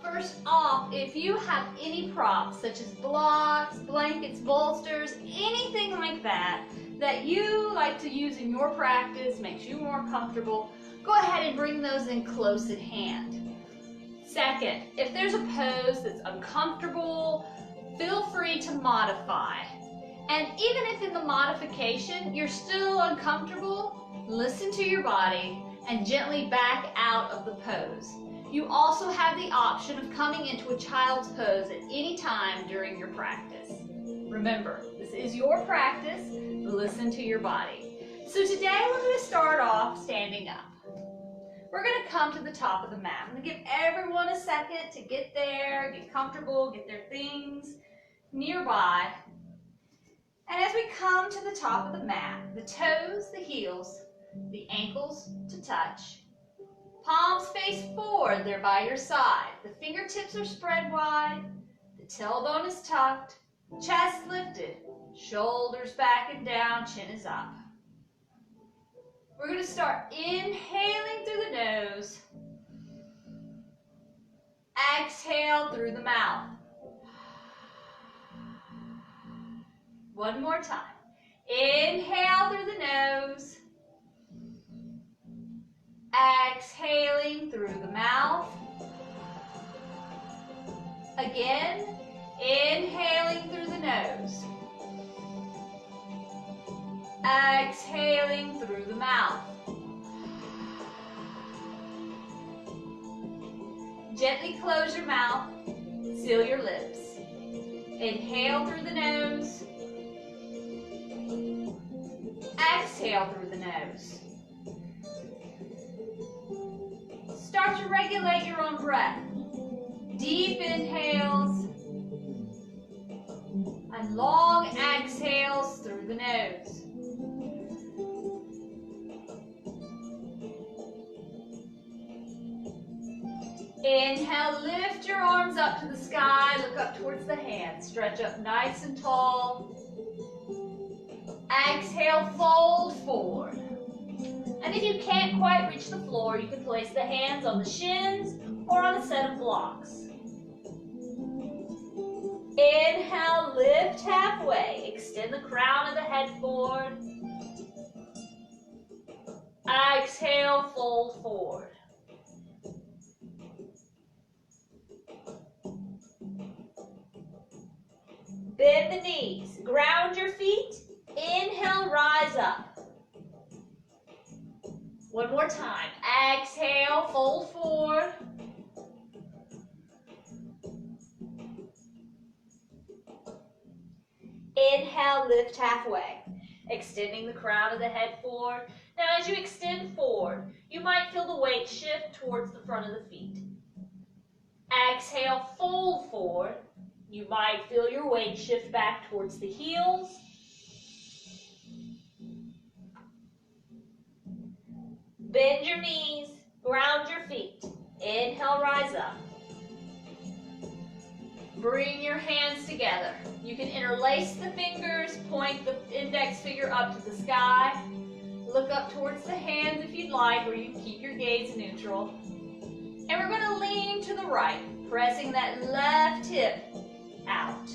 First off, if you have any props such as blocks, blankets, bolsters, anything like that that you like to use in your practice, makes you more comfortable, go ahead and bring those in close at hand. Second, if there's a pose that's uncomfortable, feel free to modify. And even if in the modification you're still uncomfortable, listen to your body and gently back out of the pose. You also have the option of coming into a child's pose at any time during your practice. Remember, this is your practice. Listen to your body. So today we're going to start off standing up. We're going to come to the top of the mat. I'm going to give everyone a second to get there, get comfortable, get their things nearby. And as we come to the top of the mat, the toes, the heels, the ankles to touch. Palms face forward, they're by your side. The fingertips are spread wide. The tailbone is tucked. Chest lifted. Shoulders back and down, chin is up. We're going to start inhaling through the nose. Exhale through the mouth. One more time. Inhale through the nose. Exhaling through the mouth. Again, inhaling through the nose. Exhaling through the mouth. Gently close your mouth. Seal your lips. Inhale through the nose. Exhale through the nose. Start to regulate your own breath. Deep inhales and long exhales through the nose. Inhale, lift your arms up to the sky, look up towards the hands. Stretch up nice and tall. Exhale, fold forward. And if you can't quite reach the floor, you can place the hands on the shins or on a set of blocks. Inhale, lift halfway. Extend the crown of the head forward. Exhale, fold forward. Bend the knees. Ground your feet. Inhale, rise up. One more time. Exhale, fold forward. Inhale, lift halfway. Extending the crown of the head forward. Now as you extend forward, you might feel the weight shift towards the front of the feet. Exhale, fold forward. You might feel your weight shift back towards the heels. Bend your knees, ground your feet. Inhale, rise up. Bring your hands together. You can interlace the fingers, point the index finger up to the sky. Look up towards the hands if you'd like, or you can keep your gaze neutral. And we're going to lean to the right, pressing that left hip out.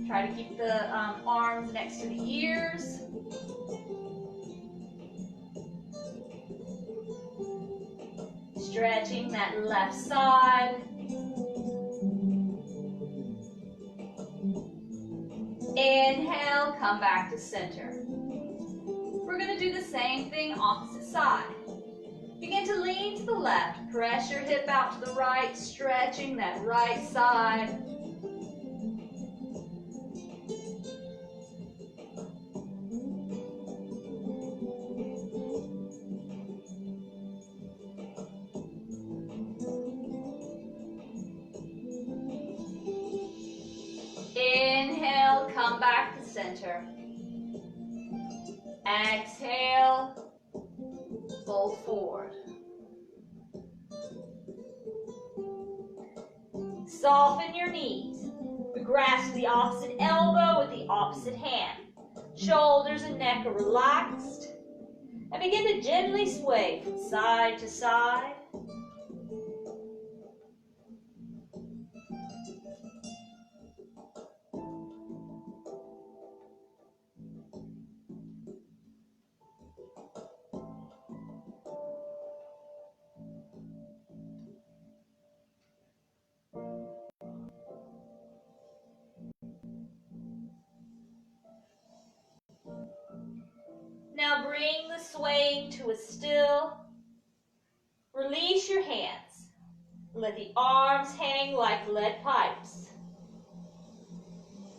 Try to keep the arms next to the ears. Stretching that left side. Inhale, come back to center. We're going to do the same thing opposite side. Begin to lean to the left. Press your hip out to the right, stretching that right side. Inhale, come back to center. Exhale, fold forward. Soften your knees. Grasp the opposite elbow with the opposite hand. Shoulders and neck are relaxed. And begin to gently sway from side to side. bring the swaying to a still. Release your hands. Let the arms hang like lead pipes.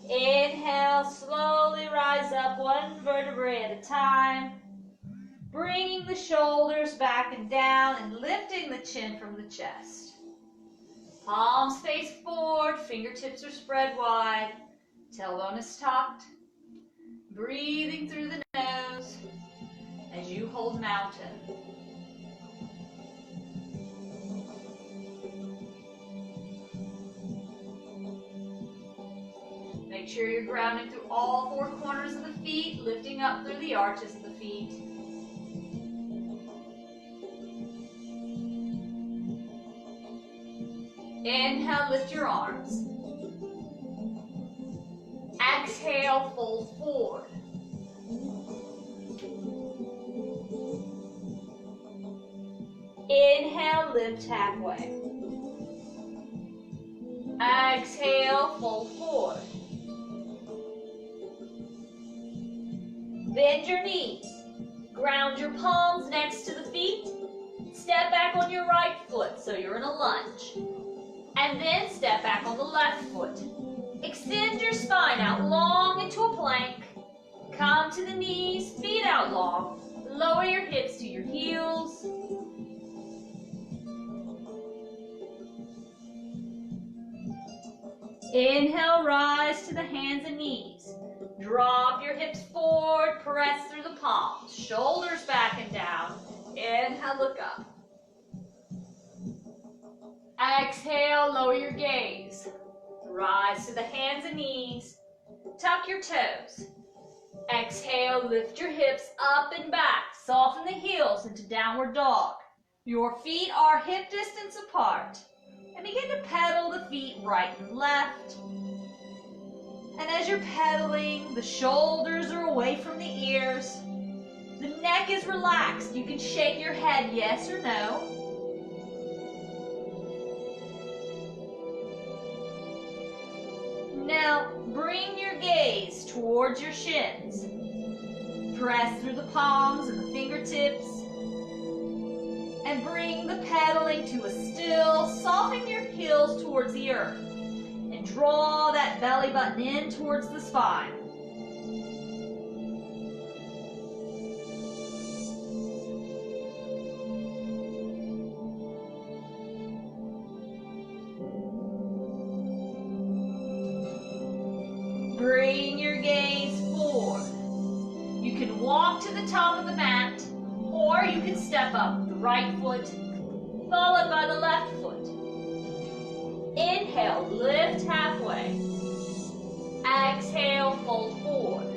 Inhale, slowly rise up one vertebrae at a time, bringing the shoulders back and down and lifting the chin from the chest. Palms face forward, fingertips are spread wide, tailbone is tucked. Breathing through the nose as you hold mountain. Make sure you're grounding through all four corners of the feet, lifting up through the arches of the feet. Inhale, lift your arms. Exhale, fold forward. Inhale, lift halfway. Exhale, fold forward. Bend your knees. Ground your palms next to the feet. Step back on your right foot so you're in a lunge. And then step back on the left foot. Extend your spine out long into a plank. Come to the knees, feet out long. Lower your hips to your heels. Inhale, rise to the hands and knees. Drop your hips forward, press through the palms. Shoulders back and down. Inhale, look up. Exhale, lower your gaze. Rise to the hands and knees. Tuck your toes. Exhale, lift your hips up and back. Soften the heels into downward dog. Your feet are hip distance apart. And begin to pedal the feet right and left. And as you're pedaling, the shoulders are away from the ears. The neck is relaxed. You can shake your head yes or no. Now, bring your gaze towards your shins. Press through the palms and the fingertips. And bring the pedaling to a still. Soften your heels towards the earth. And draw that belly button in towards the spine. Bring your gaze forward. You can walk to the top of the mat, or you can step up with the right foot, followed by the left foot. Inhale, lift halfway. Exhale, fold forward.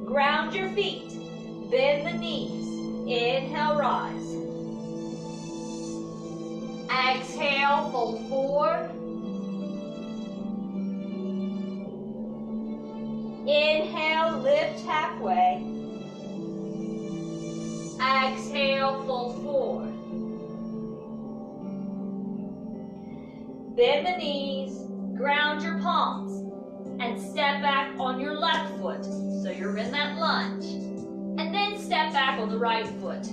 Ground your feet, bend the knees. Inhale, rise. Exhale, fold forward. Inhale, lift halfway. Exhale, fold forward. Bend the knees, ground your palms, and step back on your left foot so you're in that lunge. And then step back on the right foot.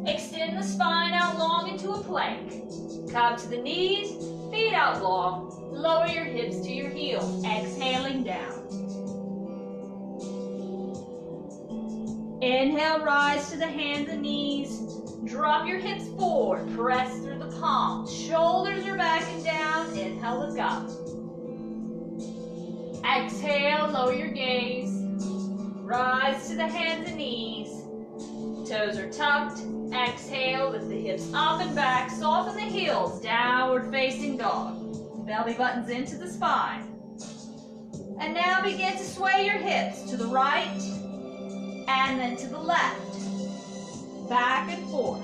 Extend the spine out long into a plank. Come to the knees, feet out long. Lower your hips to your heels, exhaling down. Inhale, rise to the hands and knees. Drop your hips forward, press through the palms. Shoulders are back and down. Inhale, look up. Exhale, lower your gaze. Rise to the hands and knees. Toes are tucked. Exhale, lift the hips up and back. Soften the heels, downward facing dog. Belly buttons into the spine. And now begin to sway your hips to the right and then to the left. Back and forth.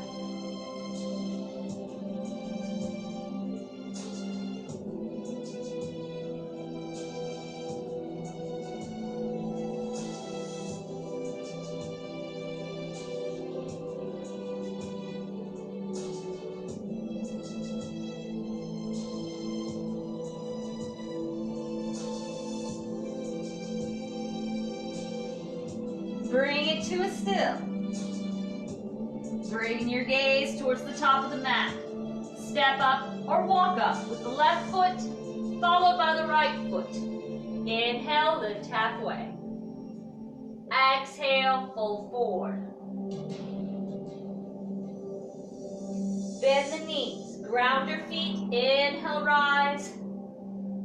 Bring it to a still. Bring your gaze towards the top of the mat. Step up or walk up with the left foot, followed by the right foot. Inhale, lift halfway. Exhale, fold forward. Bend the knees, ground your feet. Inhale, rise.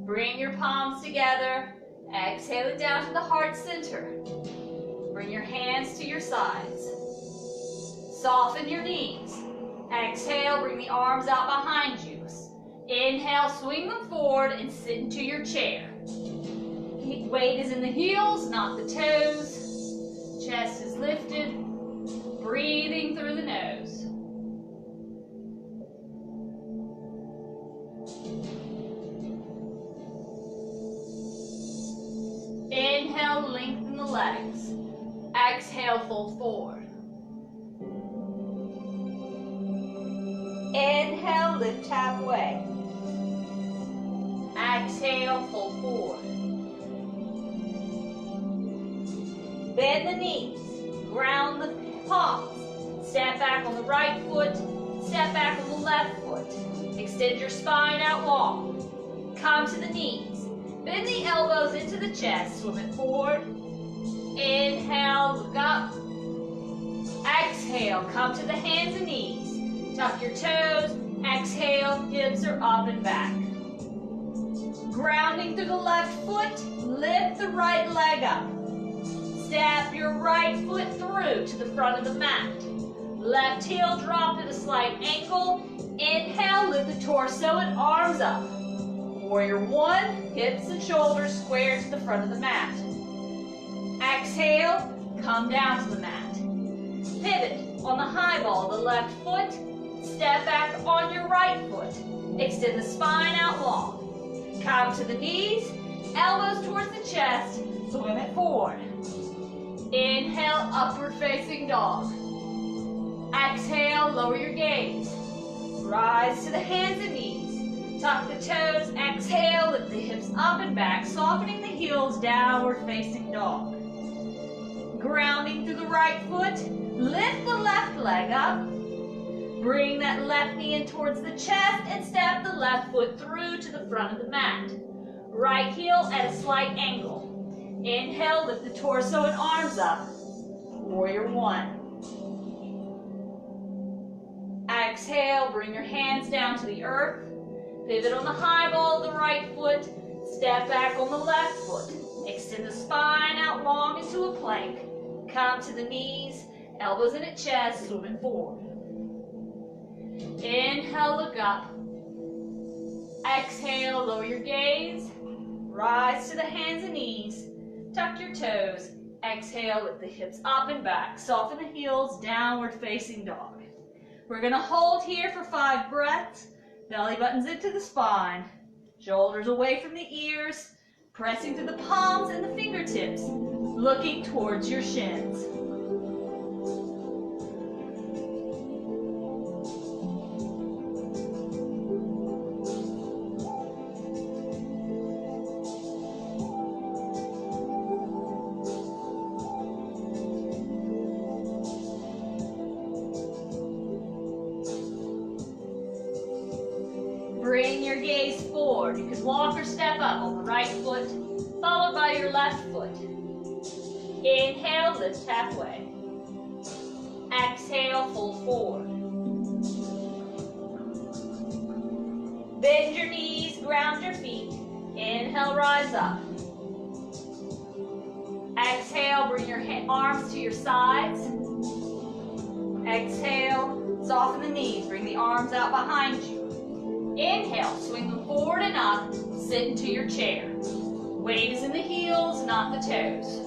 Bring your palms together. Exhale it down to the heart center. Bring your hands to your sides. Soften your knees. Exhale, bring the arms out behind you. Inhale, swing them forward and sit into your chair. Weight is in the heels, not the toes. Chest is lifted. Breathing through the nose. Inhale, lengthen the legs. Exhale, fold forward. Inhale, lift halfway. Exhale, fold forward. Bend the knees. Ground the palms. Step back on the right foot. Step back on the left foot. Extend your spine out long. Come to the knees. Bend the elbows into the chest. Swim it forward. Inhale, look up. Exhale, come to the hands and knees. Tuck your toes. Exhale, hips are up and back. Grounding through the left foot, lift the right leg up. Step your right foot through to the front of the mat. Left heel drop at a slight angle. Inhale, lift the torso and arms up. Warrior one, hips and shoulders square to the front of the mat. Exhale, come down to the mat. Pivot on the high ball, the left foot. Step back on your right foot. Extend the spine out long. Come to the knees, elbows towards the chest, swim it forward. Inhale, upward facing dog. Exhale, lower your gaze. Rise to the hands and knees. Tuck the toes, exhale, lift the hips up and back, softening the heels, downward facing dog. Grounding through the right foot, lift the left leg up. Bring that left knee in towards the chest and step the left foot through to the front of the mat. Right heel at a slight angle. Inhale, lift the torso and arms up. Warrior one. Exhale, bring your hands down to the earth. Pivot on the high ball of the right foot. Step back on the left foot. Extend the spine out long into a plank. Come to the knees, elbows in at chest, moving forward. Inhale, look up. Exhale, lower your gaze. Rise to the hands and knees. Tuck your toes. Exhale, lift the hips up and back. Soften the heels, downward facing dog. We're going to hold here for 5 breaths. Belly buttons into the spine. Shoulders away from the ears. Pressing through the palms and the fingertips. Looking towards your shins. Bring your gaze forward. You can walk or step up on the right foot, followed by your left foot. Inhale, lift halfway. Exhale, fold forward. Bend your knees, ground your feet. Inhale, rise up. Exhale, bring your arms to your sides. Exhale, soften the knees, bring the arms out behind you. Inhale, swing them forward and up, sit into your chair. Weight is in the heels, not the toes.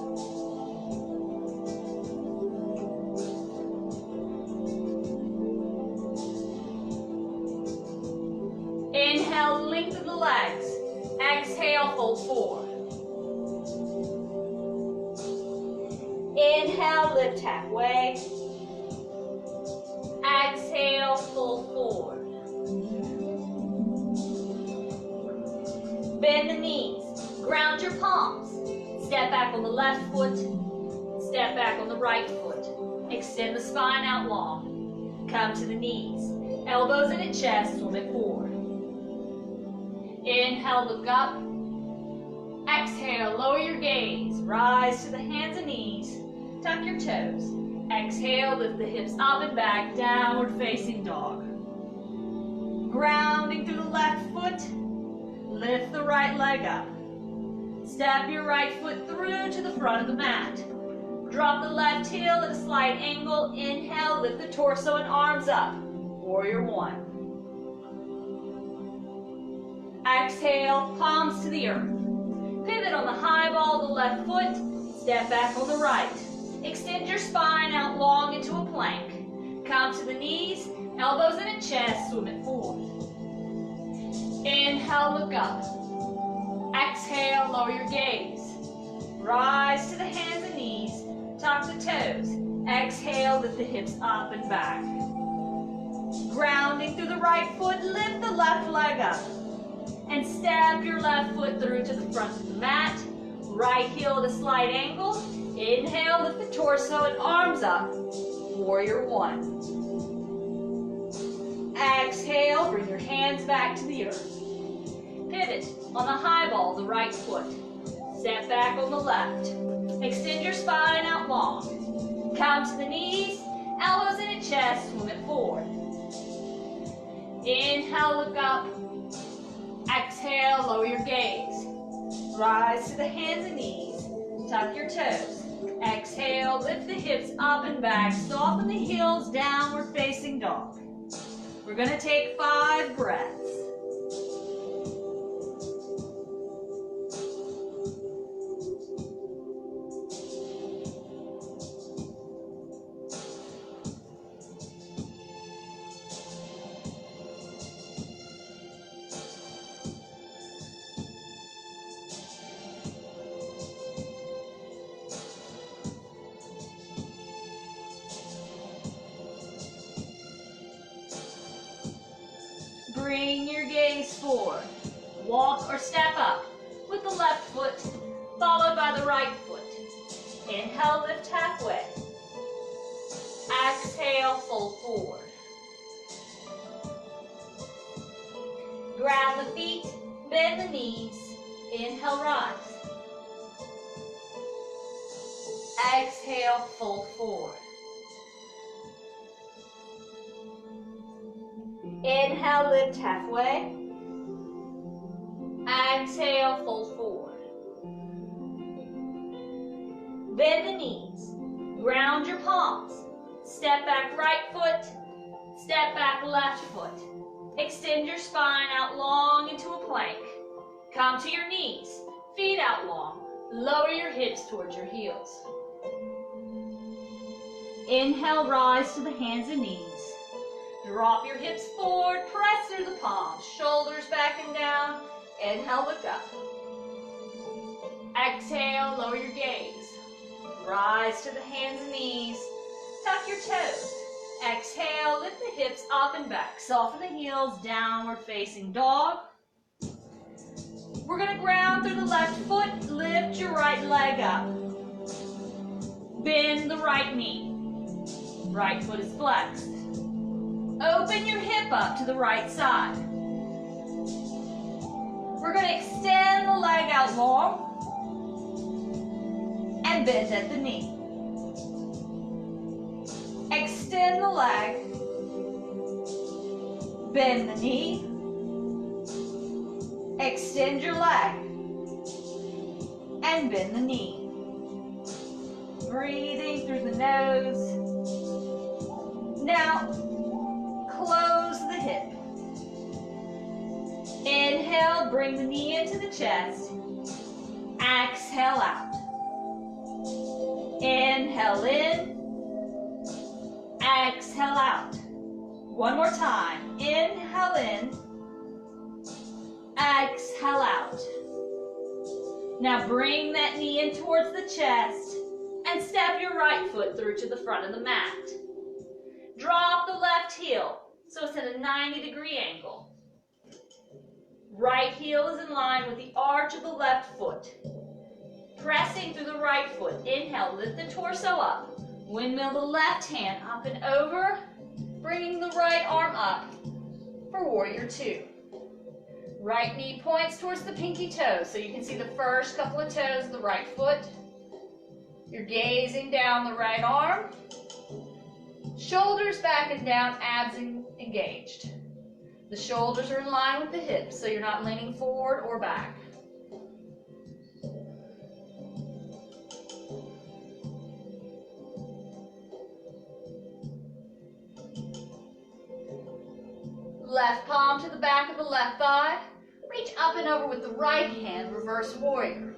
Inhale, lengthen the legs. Exhale, fold forward. Inhale, lift halfway. Exhale, fold forward. Bend the knees. Ground your palms. Step back on the left foot. Step back on the right foot. Extend the spine out long. Come to the knees. Elbows in at chest, swim it forward. Inhale, look up. Exhale, lower your gaze. Rise to the hands and knees. Tuck your toes. Exhale, lift the hips up and back, downward facing dog. Grounding through the left foot. Lift the right leg up. Step your right foot through to the front of the mat. Drop the left heel at a slight angle. Inhale, lift the torso and arms up. Warrior one. Exhale, palms to the earth. Pivot on the high ball of the left foot. Step back on the right. Extend your spine out long into a plank. Come to the knees, elbows in at chest, swim it forward. Inhale, look up. Exhale, lower your gaze. Rise to the hands and knees, tuck the toes. Exhale, lift the hips up and back. Grounding through the right foot, lift the left leg up. And step your left foot through to the front of the mat. Right heel at a slight angle. Inhale, lift the torso and arms up. Warrior one. Exhale, bring your hands back to the earth. Pivot on the high ball, the right foot. Step back on the left. Extend your spine out long. Come to the knees, elbows in at chest, swim it forward. Inhale, look up. Exhale, lower your gaze. Rise to the hands and knees. Tuck your toes. Exhale, lift the hips up and back. Soften the heels, downward facing dog. We're going to take 5 breaths. Bring your gaze forward. Walk or step up with the left foot, followed by the right foot. Inhale, lift halfway. Exhale, fold forward. Ground the feet, bend the knees. Inhale, rise. Exhale, fold forward. Inhale, lift halfway. Exhale, fold forward. Bend the knees. Ground your palms. Step back right foot. Step back left foot. Extend your spine out long into a plank. Come to your knees. Feet out long. Lower your hips towards your heels. Inhale, rise to the hands and knees. Drop your hips forward, press through the palms, shoulders back and down. Inhale, look up. Exhale, lower your gaze. Rise to the hands and knees. Tuck your toes. Exhale, lift the hips up and back. Soften the heels, downward facing dog. We're going to ground through the left foot. Lift your right leg up. Bend the right knee. Right foot is flexed. Open your hip up to the right side. We're going to extend the leg out long and bend at the knee. Extend the leg, bend the knee, extend your leg, and bend the knee. Breathing through the nose. Now, close the hip. Inhale, bring the knee into the chest. Exhale out. Inhale in. Exhale out. One more time. Inhale in. Exhale out. Now bring that knee in towards the chest and step your right foot through to the front of the mat. Drop the left heel so it's at a 90-degree angle. Right heel is in line with the arch of the left foot. pressing through the right foot. Inhale, lift the torso up. Windmill the left hand up and over, bringing the right arm up for warrior two. Right knee points towards the pinky toes, so you can see the first couple of toes of the right foot. You're gazing down the right arm. Shoulders back and down, abs engaged. The shoulders are in line with the hips, so you're not leaning forward or back. Left palm to the back of the left thigh. Reach up and over with the right hand, reverse warrior.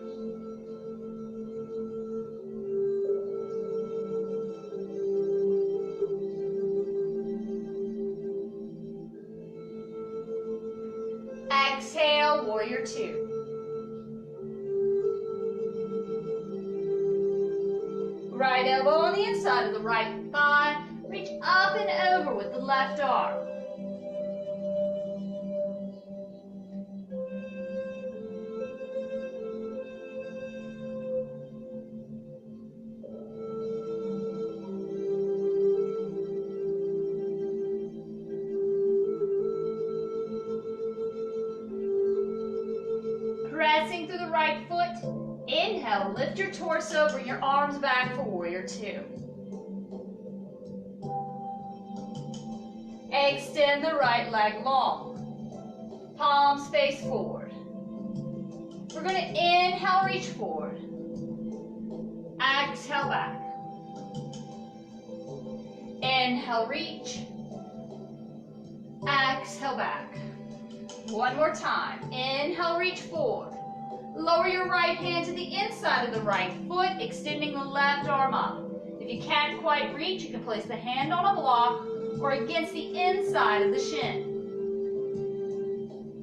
Exhale, warrior two. Right elbow on the inside of the right thigh. Reach up and over with the left arm. Pressing through the right foot. Inhale, lift your torso, bring your arms back for warrior two. Extend the right leg long. Palms face forward. We're going to inhale, reach forward. Exhale, back. Inhale, reach. Exhale, back. One more time. Inhale, reach forward. Lower your right hand to the inside of the right foot, extending the left arm up. If you can't quite reach, you can place the hand on a block or against the inside of the shin.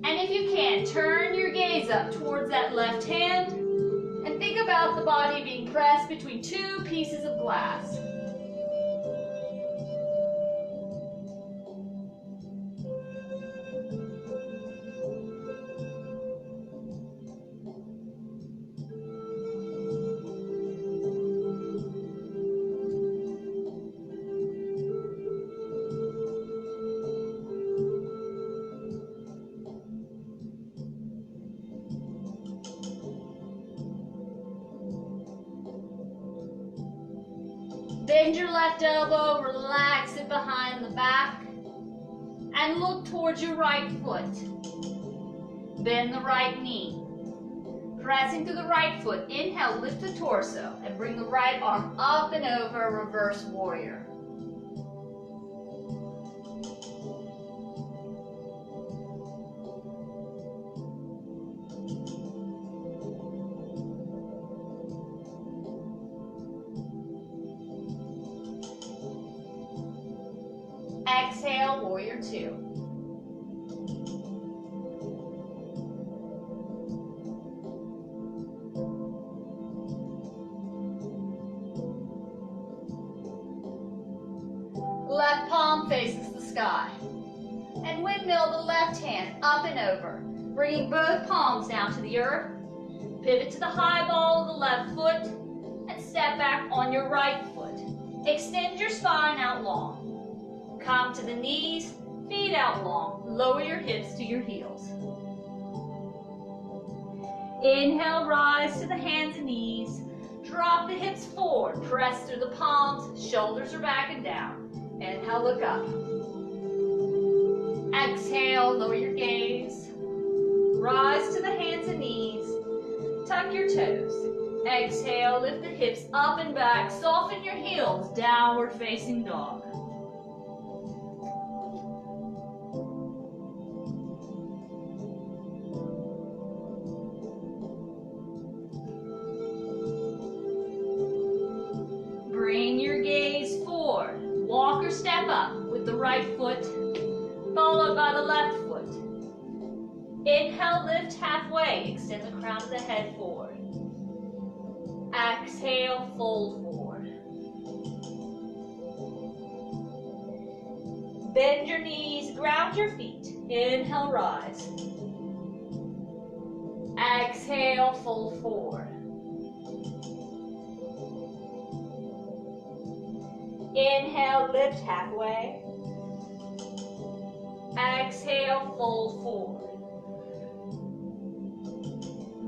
And if you can, turn your gaze up towards that left hand and think about the body being pressed between two pieces of glass. Bend your left elbow, relax it behind the back, and look towards your right foot. Bend the right knee. Pressing through the right foot, inhale, lift the torso, and bring the right arm up and over, reverse warrior. Exhale, warrior two. Left palm faces the sky. And windmill the left hand up and over, bringing both palms down to the earth. Pivot to the high ball of the left foot and step back on your right foot. Extend your spine out long. Come to the knees, feet out long. Lower your hips to your heels. Inhale, rise to the hands and knees. Drop the hips forward, press through the palms, shoulders are back and down. Inhale, look up. Exhale, lower your gaze. Rise to the hands and knees. Tuck your toes. Exhale, lift the hips up and back. Soften your heels, downward facing dog. Bring your gaze forward. Walk or step up with the right foot, followed by the left foot. Inhale, lift halfway. Extend the crown of the head forward. Exhale, fold forward. Bend your knees, ground your feet. Inhale, rise. Exhale, fold forward. Inhale, lift halfway. Exhale, fold forward.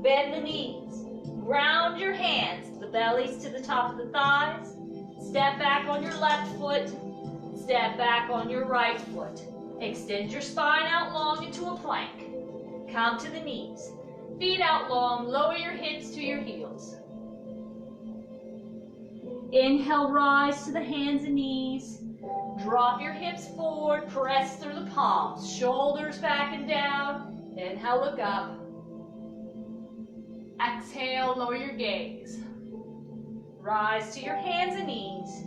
Bend the knees. Ground your hands, the bellies to the top of the thighs. Step back on your left foot. Step back on your right foot. Extend your spine out long into a plank. Come to the knees. Feet out long, lower your hips to your heels. Inhale, rise to the hands and knees. Drop your hips forward, press through the palms, shoulders back and down. Inhale, look up. Exhale, lower your gaze. Rise to your hands and knees.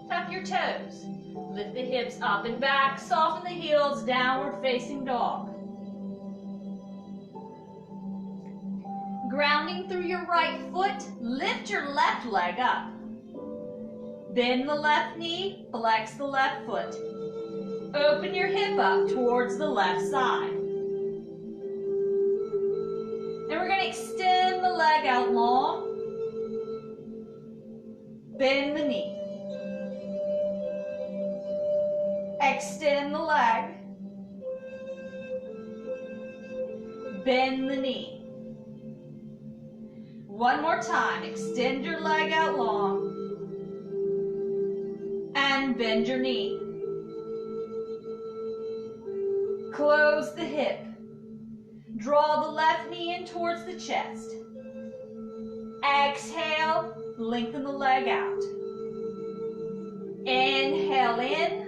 Tuck your toes. Lift the hips up and back, soften the heels, downward facing dog. Grounding through your right foot, lift your left leg up. Bend the left knee, flex the left foot. Open your hip up towards the left side. And we're going to extend the leg out long. Bend the knee. Extend the leg. Bend the knee. One more time. Extend your leg out long. And bend your knee. Close the hip. Draw the left knee in towards the chest. Exhale, lengthen the leg out. Inhale in.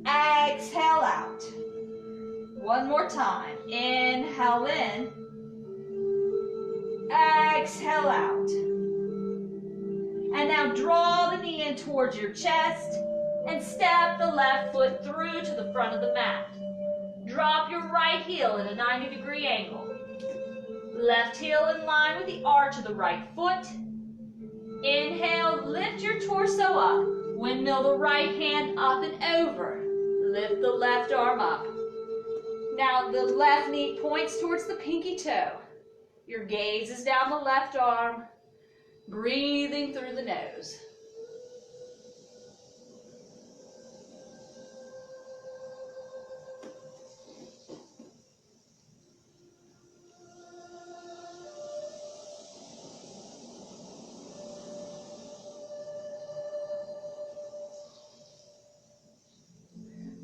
Exhale out. One more time. Inhale in. Exhale out. And now draw the knee in towards your chest and step the left foot through to the front of the mat. Drop your right heel at a 90-degree angle. Left heel in line with the arch of the right foot. Inhale, lift your torso up. Windmill the right hand up and over. Lift the left arm up. Now the left knee points towards the pinky toe. Your gaze is down the left arm. Breathing through the nose.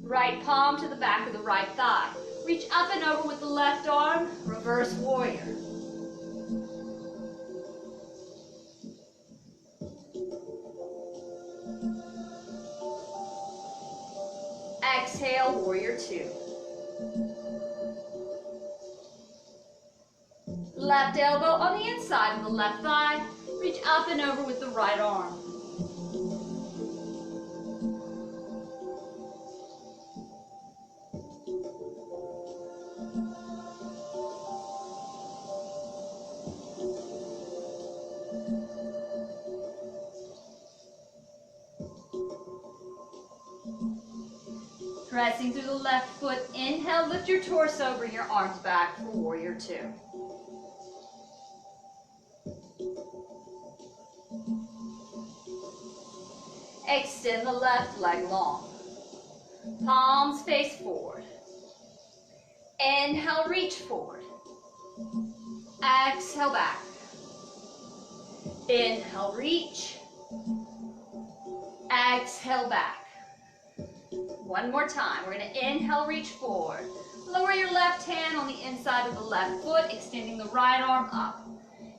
Right palm to the back of the right thigh. Reach up and over with the left arm, reverse warrior. Exhale, warrior two. Left elbow on the inside of the left thigh. Reach up and over with the right arm. Pressing through the left foot, inhale, lift your torso, bring your arms back for warrior two. Extend the left leg long. Palms face forward. Inhale, reach forward. Exhale, back. Inhale, reach. Exhale, back. One more time. We're going to inhale, reach forward. Lower your left hand on the inside of the left foot, extending the right arm up.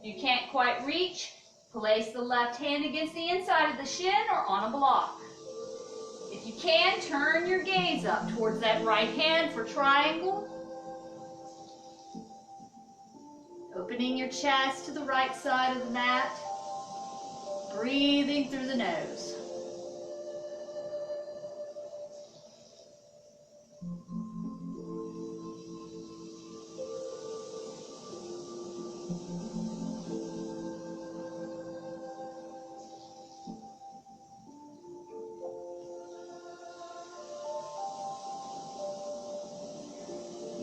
You can't quite reach. Place the left hand against the inside of the shin or on a block. If you can, turn your gaze up towards that right hand for triangle. Opening your chest to the right side of the mat. Breathing through the nose.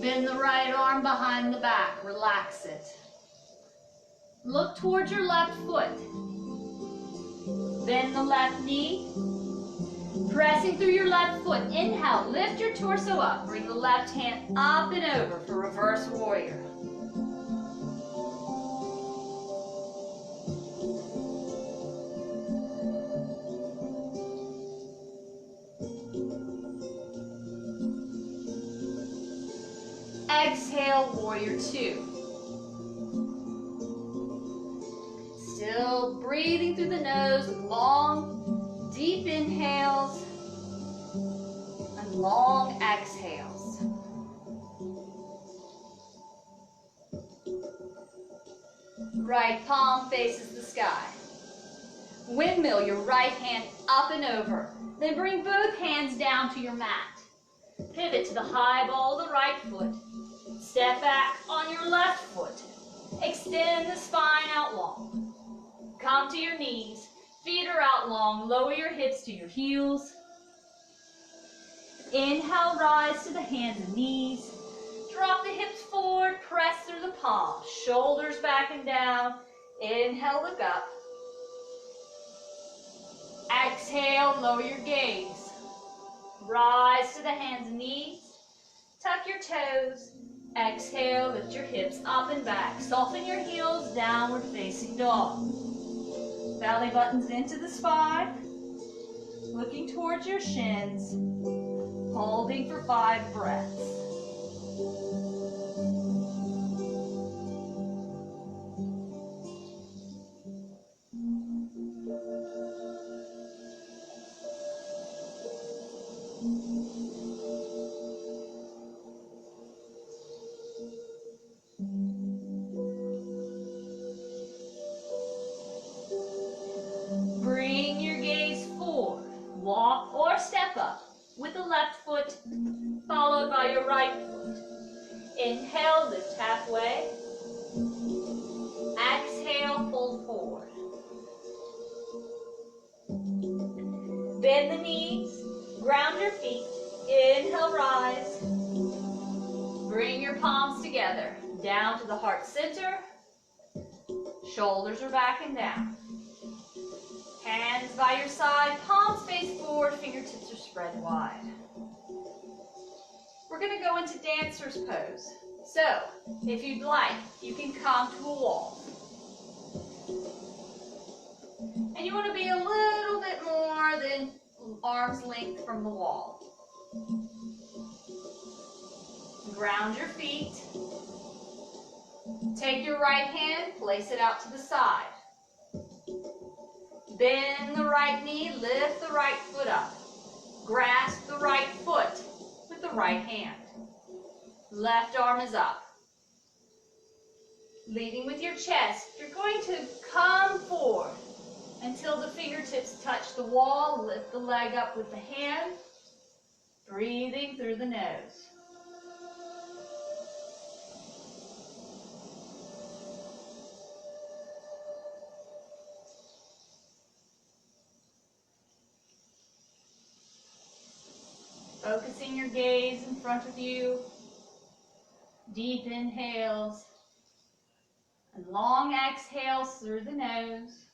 Bend the right arm behind the back. Relax it. Look towards your left foot. Bend the left knee. Pressing through your left foot. Inhale, lift your torso up. Bring the left hand up and over for reverse warrior. Exhale, warrior two. Still breathing through the nose, long, deep inhales and long exhales. Right palm faces the sky. Windmill your right hand up and over. Then bring both hands down to your mat. Pivot to the high ball of the right foot. Step back on your left foot. Extend the spine out long. Come to your knees. Feet are out long. Lower your hips to your heels. Inhale, rise to the hands and knees. Drop the hips forward. Press through the palms. Shoulders back and down. Inhale, look up. Exhale, lower your gaze. Rise to the hands and knees. Tuck your toes. Exhale, lift your hips up and back. Soften your heels, downward facing dog. Belly buttons into the spine. Looking towards your shins. Holding for 5 breaths. Bring your gaze forward. Walk or step up with the left foot followed by your right foot. Inhale, lift halfway. Exhale, fold forward. Bend the knees, ground your feet. Inhale, rise. Bring your palms together, down to the heart center. Shoulders are back and down. Hands by your side, palms face forward, fingertips are spread wide. We're going to go into dancer's pose. So, if you'd like, you can come to a wall. And you want to be a little bit more than arm's length from the wall. Ground your feet. Take your right hand, place it out to the side. Bend the right knee, lift the right foot up. Grasp the right foot with the right hand. Left arm is up. Leading with your chest, you're going to come forward until the fingertips touch the wall. Lift the leg up with the hand. Breathing through the nose. Focusing your gaze in front of you. Deep inhales and long exhales through the nose.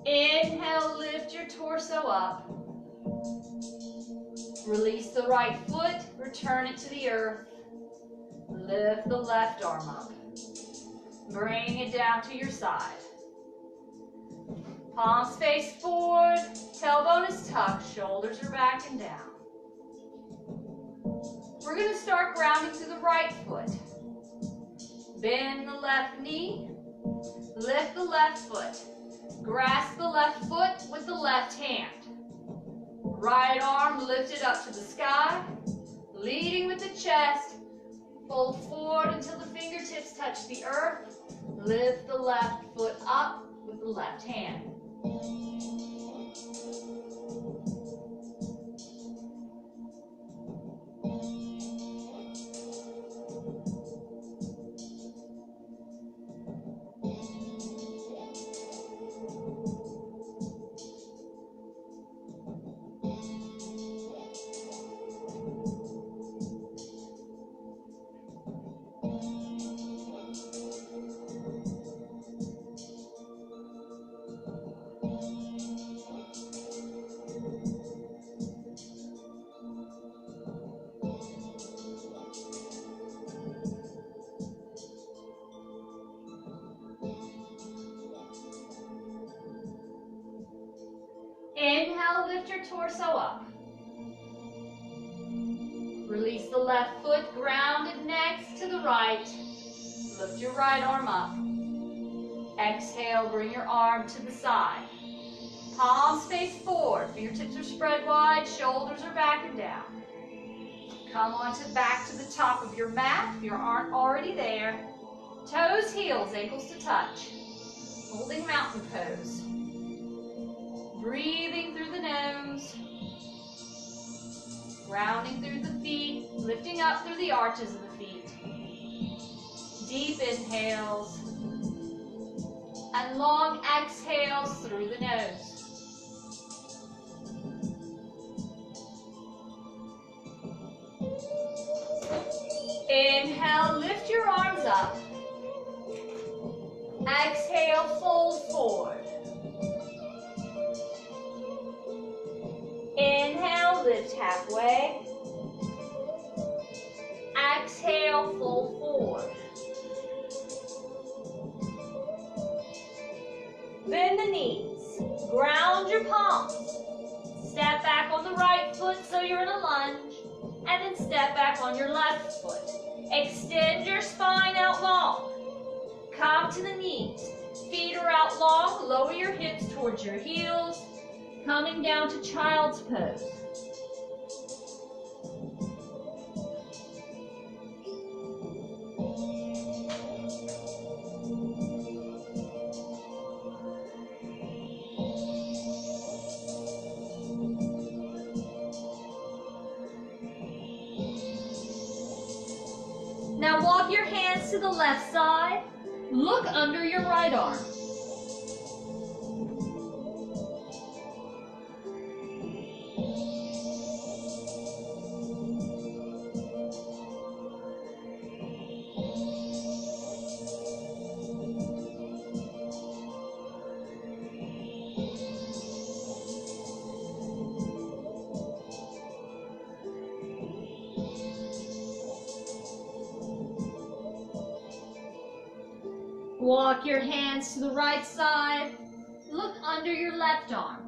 Inhale, lift your torso up. Release the right foot, return it to the earth. Lift the left arm up. Bring it down to your side. Palms face forward, tailbone is tucked, shoulders are back and down. We're going to start grounding through the right foot. Bend the left knee, lift the left foot. Grasp the left foot with the left hand. Right arm lifted up to the sky, leading with the chest. Fold forward until the fingertips touch the earth. Lift the left foot up with the left hand. lift your torso up. Release the left foot, grounded next to the right. Lift your right arm up. Exhale, bring your arm to the side. Palms face forward, fingertips are spread wide, shoulders are back and down. Come on back to the top of your mat if you aren't already there. Toes, heels, ankles to touch. Holding mountain pose. Breathing through the nose. Grounding through the feet, lifting up through the arches of the feet. Deep inhales and long exhales through the nose. Inhale, lift your arms up. Exhale, fold forward. Inhale, lift halfway. Exhale, fold forward. Bend the knees. Ground your palms. Step back on the right foot so you're in a lunge. And then step back on your left foot. Extend your spine out long. Come to the knees. Feet are out long. Lower your hips towards your heels. Coming down to child's pose. Now walk your hands to the left side. Look under your right arm. Walk your hands to the right side. Look under your left arm.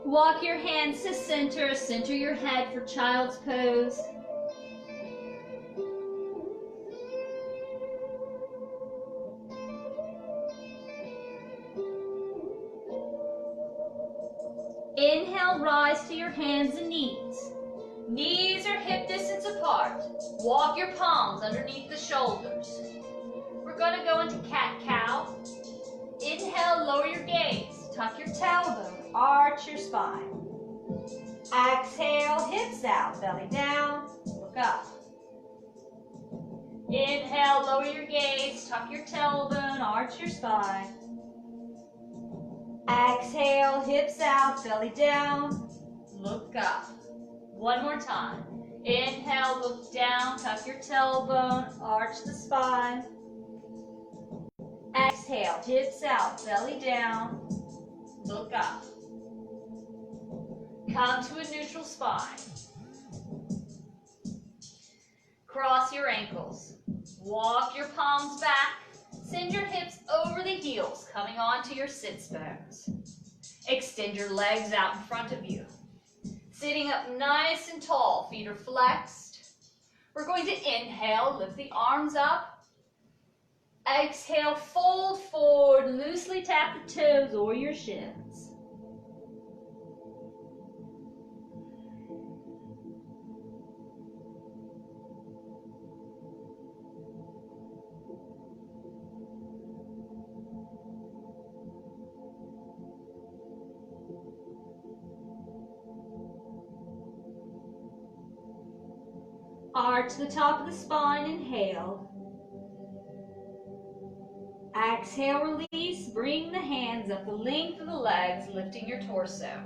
Walk your hands to center. Center your head for child's pose. Inhale, rise to your hands and knees. Knees are hip distance apart. Walk your palms underneath the shoulders. We're going to go into cat-cow. Inhale, lower your gaze. Tuck your tailbone. Arch your spine. Exhale, hips out, belly down, look up. Inhale, lower your gaze, tuck your tailbone, arch your spine. Exhale, hips out, belly down, look up. One more time. Inhale, look down, tuck your tailbone, arch the spine. Exhale, hips out, belly down, look up. Come to a neutral spine. Cross your ankles. Walk your palms back. Send your hips over the heels, coming onto your sits bones. Extend your legs out in front of you. Sitting up nice and tall, feet are flexed. We're going to inhale, lift the arms up. Exhale, fold forward, loosely tap the toes or your shins. Arch the top of the spine, inhale. Exhale, release. Bring the hands up the length of the legs, lifting your torso.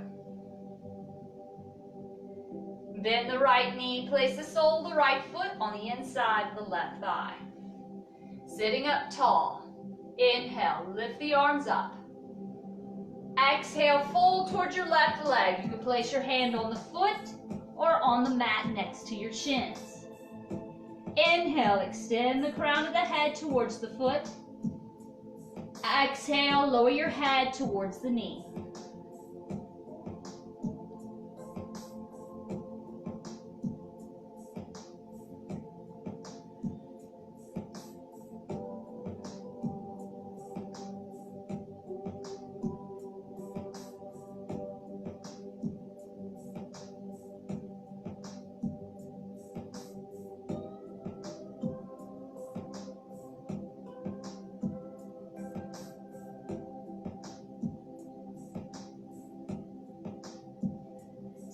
Bend the right knee, place the sole of the right foot on the inside of the left thigh. Sitting up tall. Inhale, lift the arms up. Exhale, fold towards your left leg. You can place your hand on the foot or on the mat next to your shins. Inhale, extend the crown of the head towards the foot. Exhale, lower your head towards the knee.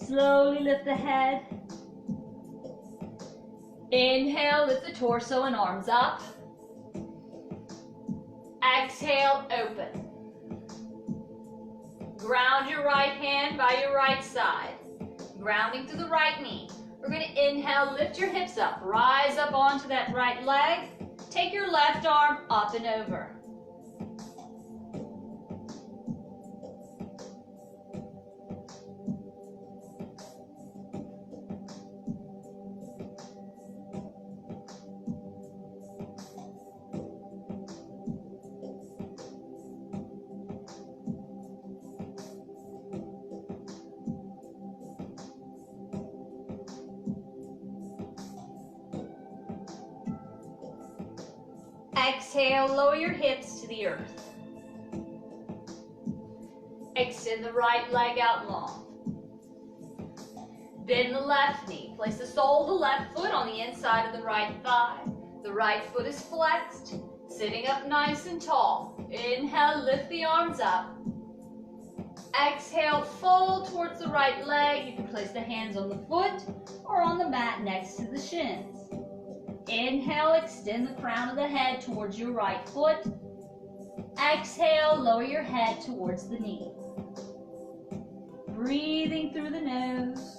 Slowly lift the head. Inhale, lift the torso and arms up. Exhale, open. Ground your right hand by your right side. Grounding through the right knee. We're going to inhale, lift your hips up. Rise up onto that right leg. Take your left arm up and over. Exhale, lower your hips to the earth. Extend the right leg out long. Bend the left knee. Place the sole of the left foot on the inside of the right thigh. The right foot is flexed, sitting up nice and tall. Inhale, lift the arms up. Exhale, fold towards the right leg. You can place the hands on the foot or on the mat next to the shins. Inhale, extend the crown of the head towards your right foot. Exhale, lower your head towards the knee. Breathing through the nose.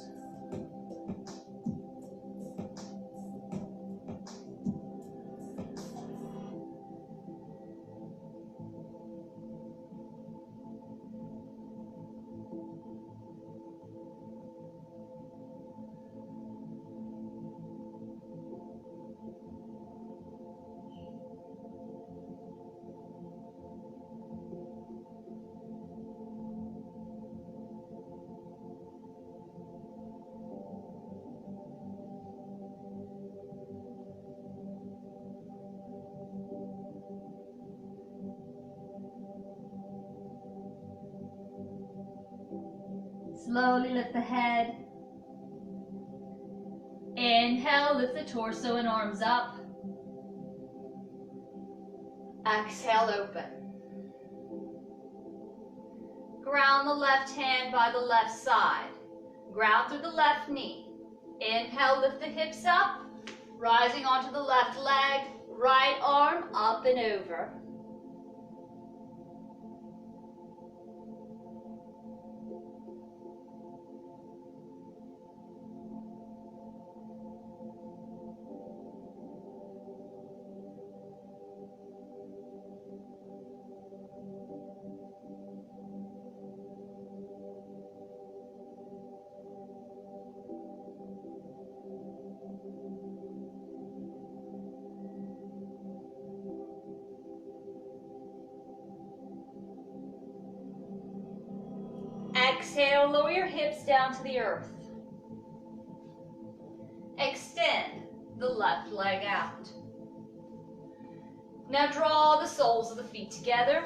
Slowly lift the head. Inhale, lift the torso and arms up. Exhale, open. Ground the left hand by the left side. Ground through the left knee. Inhale, lift the hips up. Rising onto the left leg. Right arm up and over. Exhale, lower your hips down to the earth. Extend the left leg out. Now draw the soles of the feet together.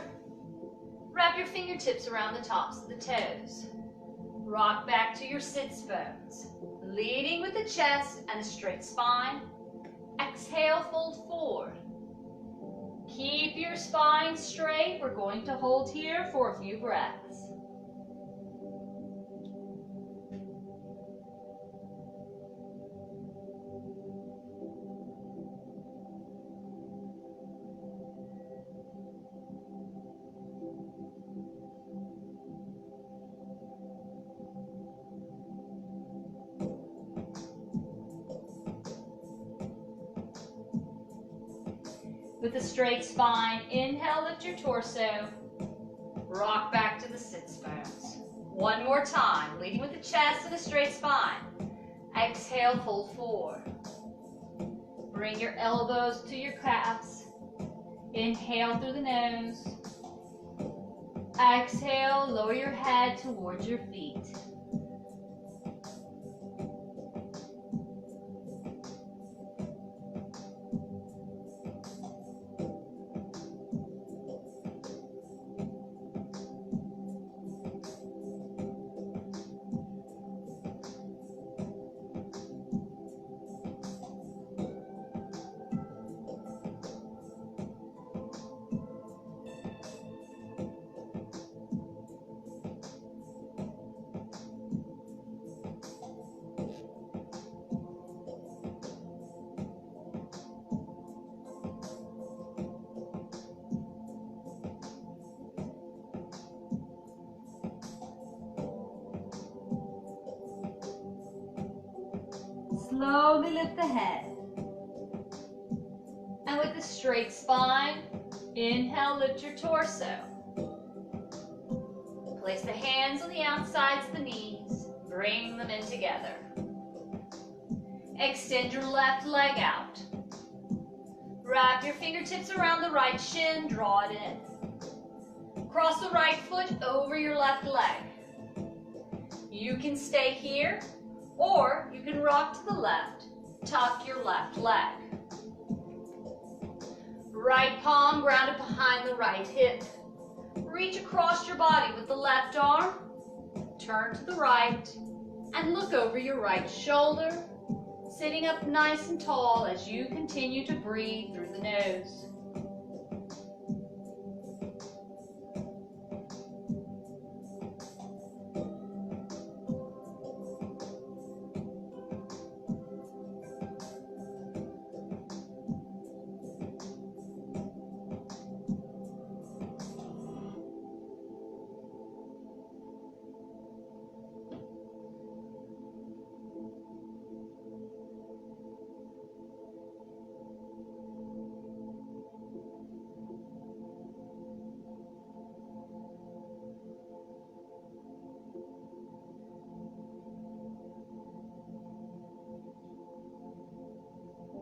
Wrap your fingertips around the tops of the toes. Rock back to your sits bones, leading with the chest and a straight spine. Exhale, fold forward. Keep your spine straight. We're going to hold here for a few breaths. With a straight spine, inhale, lift your torso. Rock back to the sits bones. One more time, leading with the chest and a straight spine. Exhale, fold forward. Bring your elbows to your calves. Inhale through the nose. Exhale, lower your head towards your feet. Slowly lift the head. And with a straight spine, inhale, lift your torso. Place the hands on the outsides of the knees. Bring them in together. Extend your left leg out. Wrap your fingertips around the right shin, draw it in. Cross the right foot over your left leg. You can stay here, or you can rock to the left, tuck your left leg. Right palm grounded behind the right hip. Reach across your body with the left arm, turn to the right, and look over your right shoulder, sitting up nice and tall as you continue to breathe through the nose.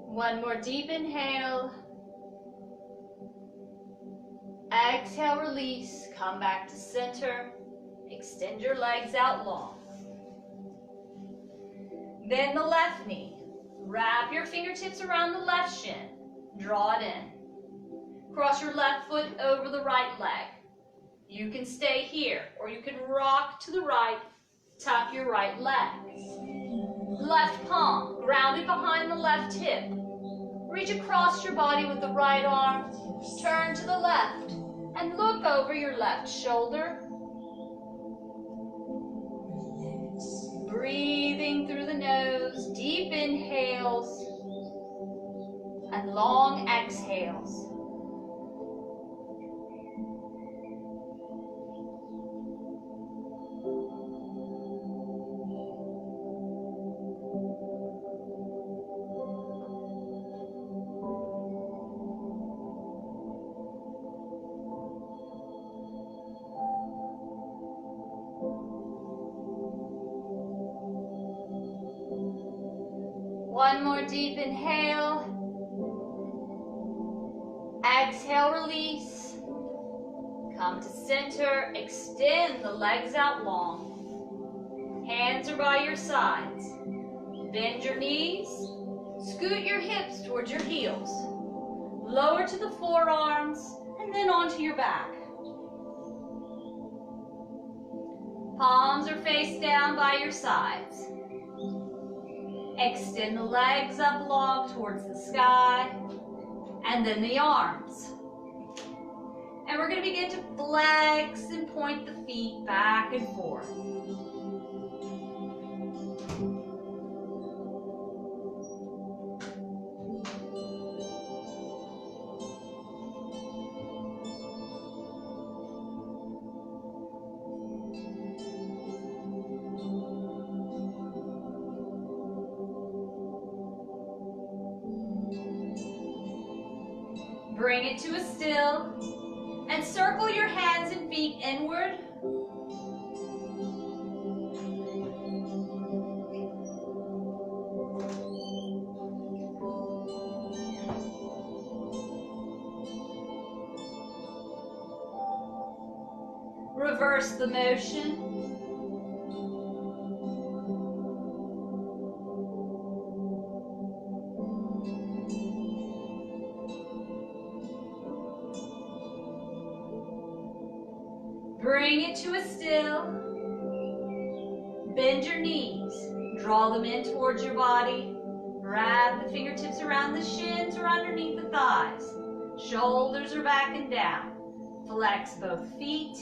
One more deep inhale. Exhale, release. Come back to center. Extend your legs out long. Bend the left knee. Wrap your fingertips around the left shin. Draw it in. Cross your left foot over the right leg. You can stay here, or you can rock to the right, tuck your right leg. Left palm grounded behind the left hip. Reach across your body with the right arm, turn to the left, and look over your left shoulder. Breathing through the nose, deep inhales and long exhales. One more deep inhale. Exhale, release. Come to center. Extend the legs out long. Hands are by your sides. Bend your knees. Scoot your hips towards your heels. Lower to the forearms and then onto your back. Palms are face down by your sides. Extend the legs up long towards the sky, and then the arms. And we're going to begin to flex and point the feet back and forth. Bring it to a still and circle your hands and feet inward. Reverse the motion. Bring it to a still. Bend your knees. Draw them in towards your body. Wrap the fingertips around the shins or underneath the thighs. Shoulders are back and down. Flex both feet.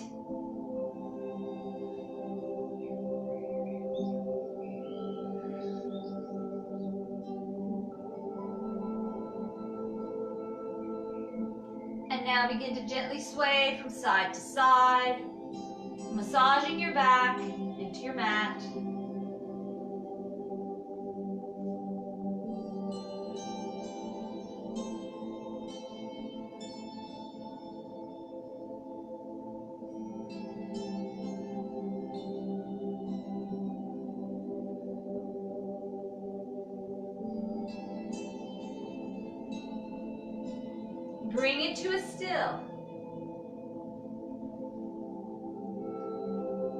And now begin to gently sway from side to side, massaging your back into your mat. Bring it to a still.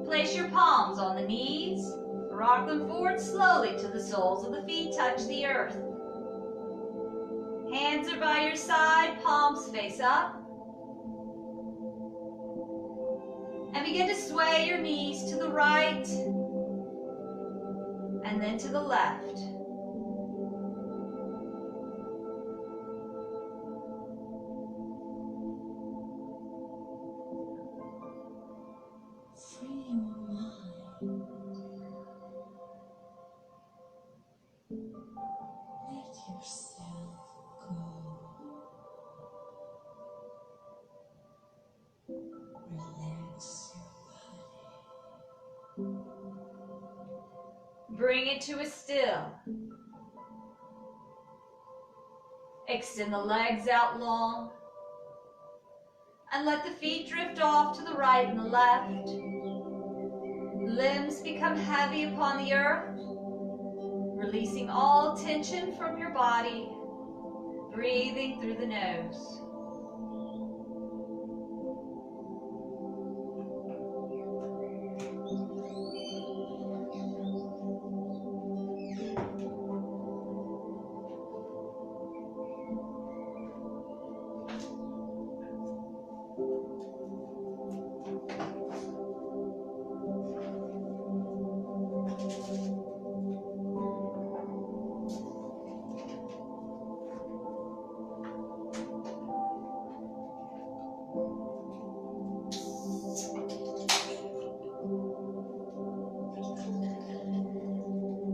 Place your palms on the knees. Rock them forward slowly till the soles of the feet touch the earth. Hands are by your side, palms face up. And begin to sway your knees to the right and then to the left. Free your mind. Let yourself go. Relax your body. Bring it to a still. Extend the legs out long. And let the feet drift off to the right and the left. Limbs become heavy upon the earth, releasing all tension from your body, breathing through the nose.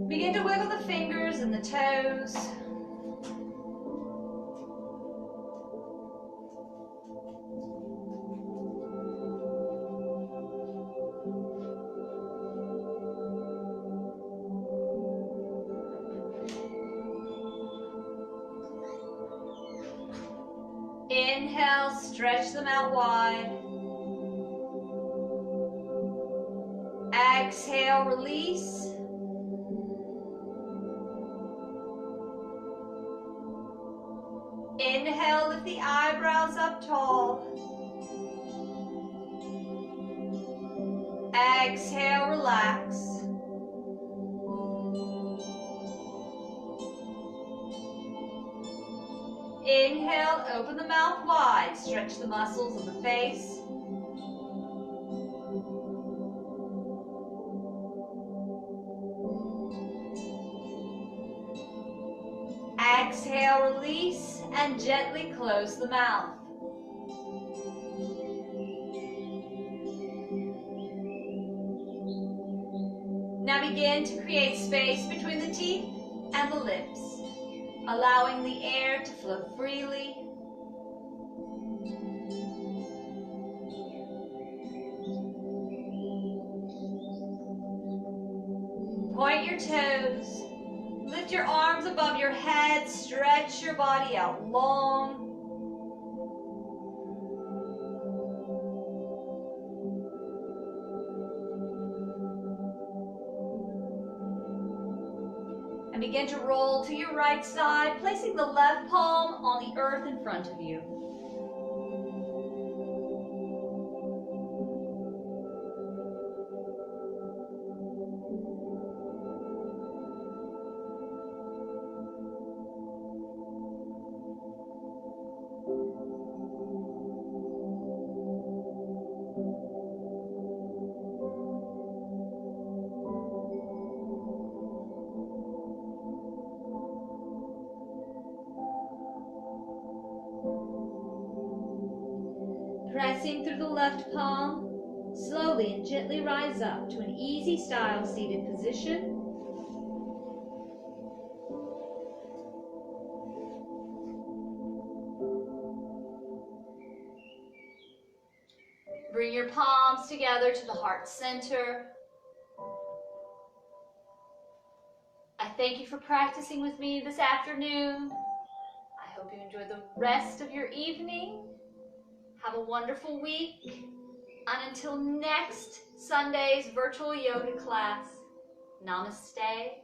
Begin to wiggle the fingers and the toes. Inhale, stretch them out wide. Exhale, release. Inhale, lift the eyebrows up tall. Exhale, relax. Inhale, open the mouth wide, stretch the muscles of the face. Exhale, release, and gently close the mouth. Now begin to create space between the teeth and the lips, allowing the air to flow freely. Point your toes. Lift your arms above your head, stretch your body out long. begin to roll to your right side, placing the left palm on the earth in front of you. Pressing through the left palm, slowly and gently rise up to an easy style seated position. Bring your palms together to the heart center. I thank you for practicing with me this afternoon. I hope you enjoy the rest of your evening. Have a wonderful week. And until next Sunday's virtual yoga class, namaste.